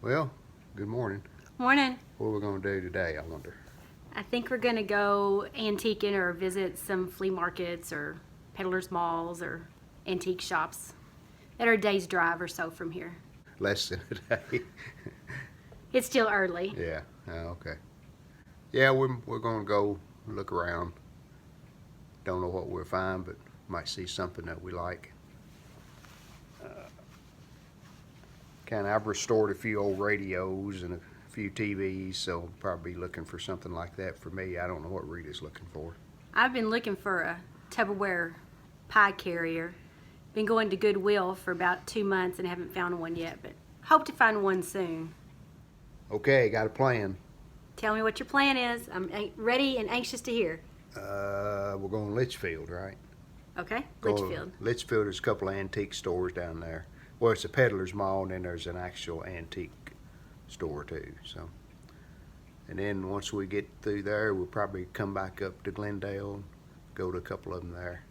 Well, good morning. Morning. What are we going to do today, I wonder? I think we're going to go antiquing or visit some flea markets or peddlers malls or antique shops that are a day's drive or so from here. Less than a day. It's still early. Yeah, okay. Yeah, we're going to go look around. Don't know what we'll find, but might see something that we like. I've restored a few old radios and a few TVs, so probably looking for something like that for me. I don't know what Rita's looking for. I've been looking for a Tupperware pie carrier. Been going to Goodwill for about 2 months and haven't found one yet, but hope to find one soon. Okay, got a plan. Tell me what your plan is. I'm ready and anxious to hear. We're going to Litchfield, right? Okay, Go Litchfield. Litchfield, there's a couple of antique stores down there. Well, it's a peddler's mall, and then there's an actual antique store too. So, and then once we get through there, we'll probably come back up to Glendale and go to a couple of them there.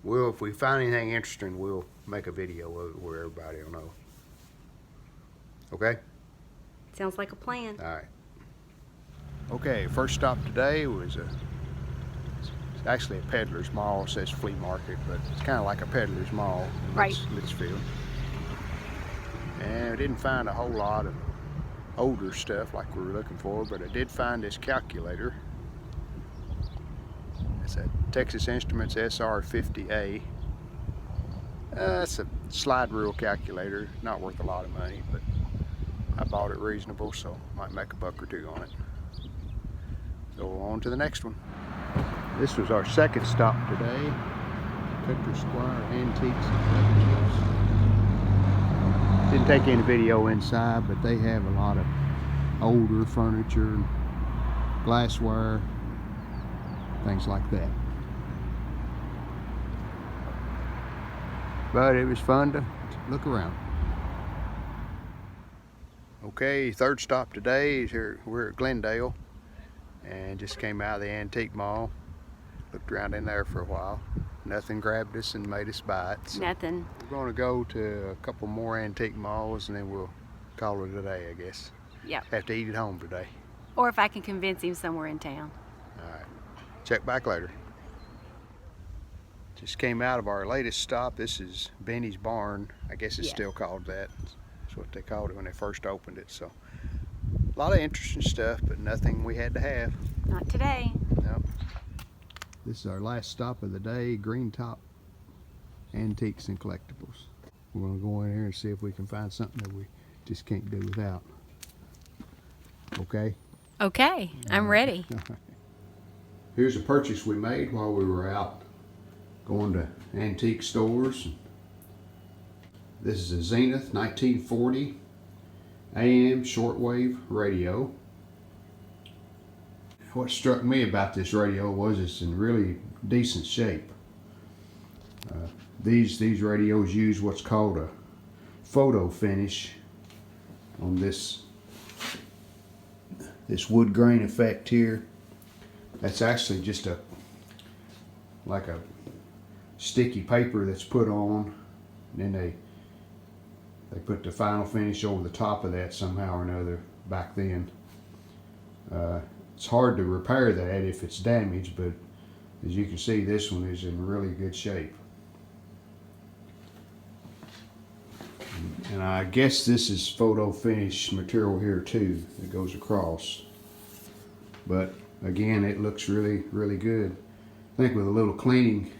If we find anything interesting, we'll make a video of it where everybody will know. Okay? Sounds like a plan. All right. Okay, first stop today was it's actually a peddler's mall. It says flea market, but it's kind of like a peddler's mall in Right. Litchfield. And I didn't find a whole lot of older stuff like we were looking for, but I did find this calculator. It's a Texas Instruments SR50A. It's a slide rule calculator, not worth a lot of money, but I bought it reasonable, so might make a buck or two on it. So on to the next one. This was our second stop today. Cooker Squire Antiques and Collectibles. Didn't take any video inside, but they have a lot of older furniture, glassware, things like that. But it was fun to look around. Okay, third stop today is here. We're at Glendale and just came out of the antique mall. Looked around in there for a while. Nothing grabbed us and made us buy it. So Nothing. we're going to go to a couple more antique malls and then we'll call it a day, I guess. Yep. Have to eat at home today. Or if I can convince him somewhere in town. All right. Check back later. Just came out of our latest stop. This is Benny's Barn. I guess it's Yes. still called that. That's what they called it when they first opened it. So a lot of interesting stuff, but nothing we had to have. Not today. Nope. This is our last stop of the day, Green Top Antiques and Collectibles. We're going to go in here and see if we can find something that we just can't do without. Okay? Okay, I'm ready. Here's a purchase we made while we were out going to antique stores. This is a Zenith 1940 AM shortwave radio. What struck me about this radio was it's in really decent shape. These radios use what's called a photo finish on this wood grain effect here. That's actually just like a sticky paper that's put on, and then they put the final finish over the top of that somehow or another back then. It's hard to repair that if it's damaged, but as you can see, this one is in really good shape. And I guess this is photo finish material here too that goes across. But again, it looks really, really good. I think with a little cleaning,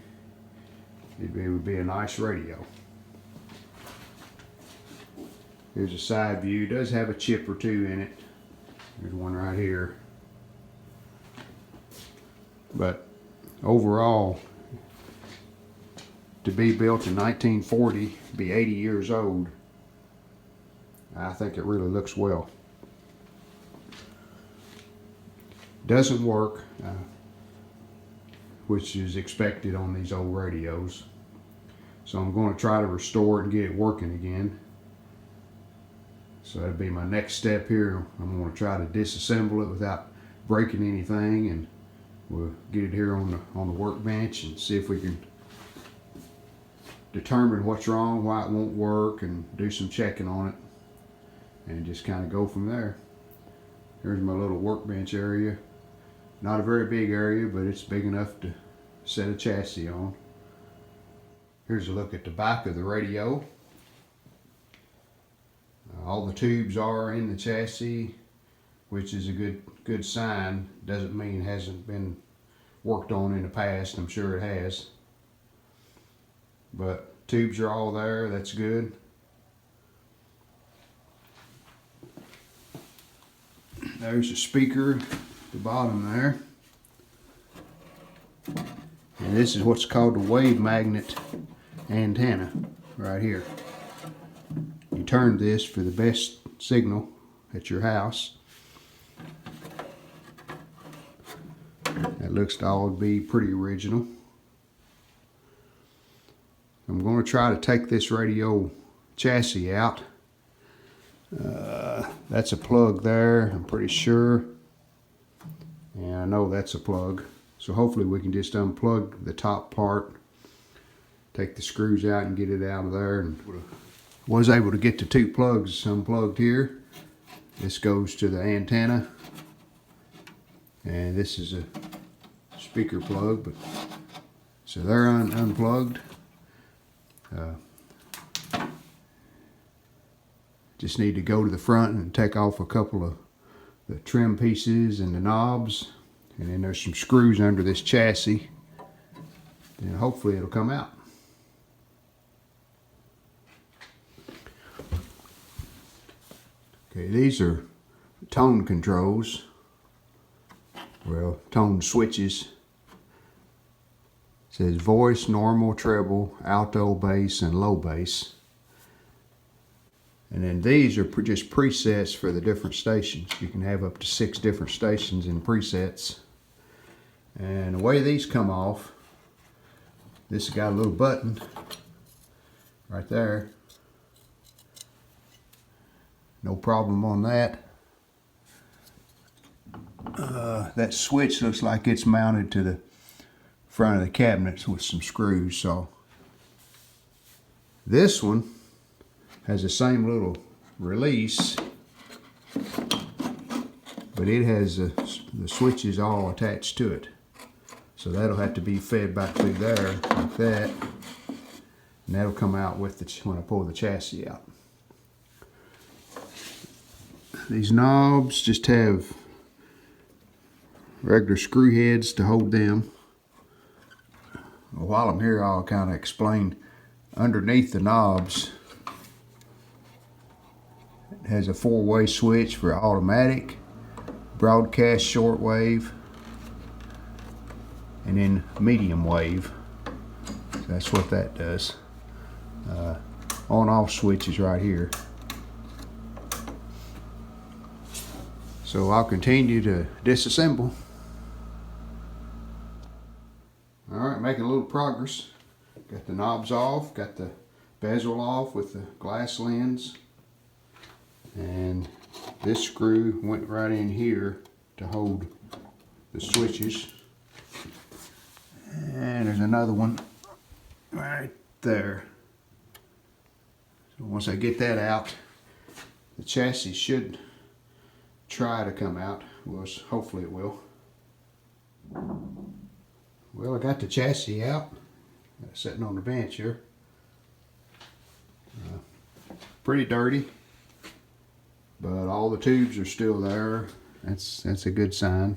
it would be a nice radio. Here's a side view. It does have a chip or two in it. There's one right here. But overall, to be built in 1940, be 80 years old, I think it really looks well. Doesn't work, which is expected on these old radios. So I'm going to try to restore it and get it working again. So that'd be my next step here. I'm going to try to disassemble it without breaking anything, and we'll get it here on the workbench and see if we can determine what's wrong, why it won't work, and do some checking on it. and just kind of go from there. Here's my little workbench area. Not a very big area, but it's big enough to set a chassis on. Here's a look at the back of the radio. All the tubes are in the chassis, which is a good sign. Doesn't mean it hasn't been worked on in the past. I'm sure it has. But tubes are all there. That's good. There's a speaker at the bottom there. And this is what's called the wave magnet antenna right here. You turn this for the best signal at your house. That looks to all be pretty original. I'm going to try to take this radio chassis out. That's a plug there, I'm pretty sure. And I know that's a plug. So hopefully we can just unplug the top part, take the screws out and get it out of there. And was able to get the two plugs unplugged here. This goes to the antenna. And this is a speaker plug, but so they're unplugged. Just need to go to the front and take off a couple of the trim pieces and the knobs, and then there's some screws under this chassis, and hopefully it'll come out. Okay, these are tone controls, well, tone switches. It says voice, normal, treble, alto, bass, and low bass. And then these are just presets for the different stations. You can have up to 6 different stations in presets. And the way these come off, this has got a little button right there. No problem on that. That switch looks like it's mounted to the front of the cabinets with some screws. So this one has the same little release, but it has the switches all attached to it. So that'll have to be fed back through there like that, and that'll come out with when I pull the chassis out. These knobs just have regular screw heads to hold them. While I'm here, I'll kind of explain. Underneath the knobs, it has a 4-way switch for automatic, broadcast shortwave, and then medium wave. So that's what that does. On-off switch is right here. So I'll continue to disassemble. Alright, making a little progress. Got the knobs off, got the bezel off with the glass lens. And this screw went right in here to hold the switches. And there's another one right there. So once I get that out, the chassis should try to come out. Well, hopefully it will. Well, I got the chassis out. Sitting on the bench here. Pretty dirty, but all the tubes are still there. That's a good sign.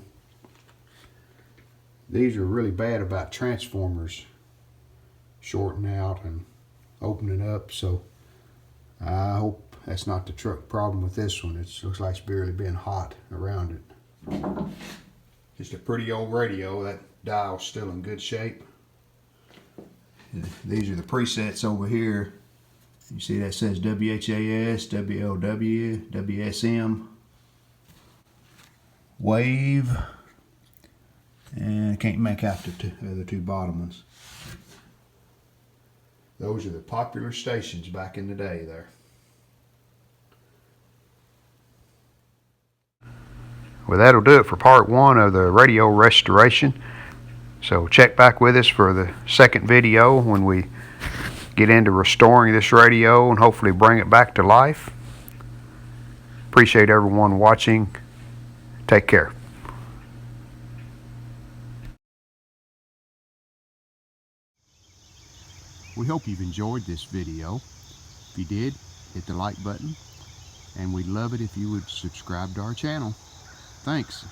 These are really bad about transformers shorting out and opening up, so I hope that's not the problem with this one. It looks like it's barely been hot around it. Just a pretty old radio. That dial's still in good shape. These are the presets over here. You see that says WHAS, WLW, WSM, wave, and I can't make out the other two bottom ones. Those are the popular stations back in the day there. Well, that'll do it for part 1 of the radio restoration. So check back with us for the second video when we get into restoring this radio and hopefully bring it back to life. Appreciate everyone watching. Take care. We hope you've enjoyed this video. If you did, hit the like button, and we'd love it if you would subscribe to our channel. Thanks.